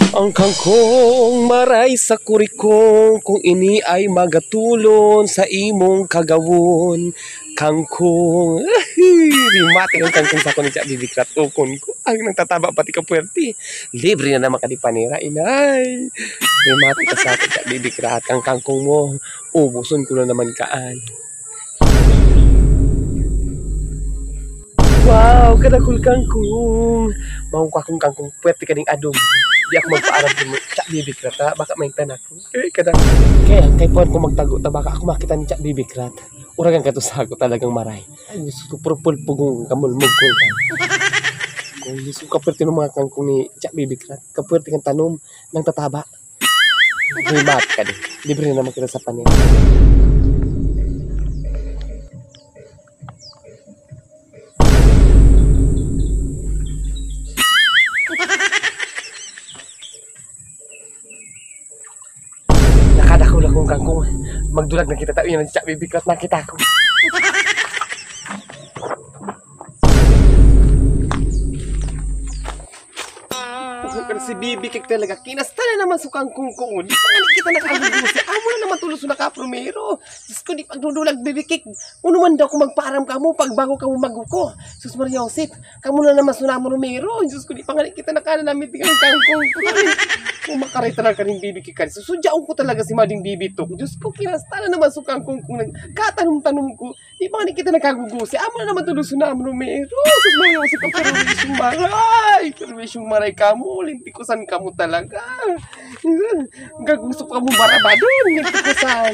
Ang kangkong maray sa kurikong kung ini ay magatulon sa imong kagawon. Kangkong. Rimate ang kangkong sa kunin siya bibikrat ukon ko. Ang nagtataba pati ka puwerti. Libre na naman ka di panira, inay. Rimate ka sa akin siya bibikrat. Ang kangkong mo, ubuson ko na naman kaan. Wow, kadakul kangkong. Mau ko akong kangkong puwerti ka ding adong. Di ako magpaaram din mo. Tsak bibikrat ha. Baka maintan ako. Kaya kay puan ko magtago ta. Baka ako makita ni Tsak bibikrat. Uragan ka to sa ako talagang maray. Ay, super pulpugong kamulmog ko. Kung gusto ko kapwerte ng mga kangkong ni Tsak bibikrat. Kapwerte kang tanom ng tataba. Rimat ka din. Libre na naman kita sa panin. Nakadakul akong kangkong. Magdulag na kita tao yun ang Tsak bibikrat nakita ko. Kan si Bibi kik talaga kinasta na naman sa kangkong ko. Di pa nga kita nakagugusi. Amo na naman tulos na kaprimero. Diyos ko di pagdudulag Bibi kik. Uno man daw ko magparam ka mo pagbago ka mo maguko. Sus Maria Josep, kamu na naman sunamo numero. Diyos ko di pa nga kita nakanamit ng kangkong ko. Kung makarita na ka rin Bibi kik. Susudyaon ko talaga si Mading Bibi to. Diyos ko kinasta na naman sa kangkong ko. Katanong-tanong ko. Di pa nga kita nakagugusi. Amo na naman tulos na numero. Sus Maria Josep, ang perwisyong maray. Perwisyong maray ka mo. Tikusan kamu talaga. Gak gusto kamu barabadon. Tikusan.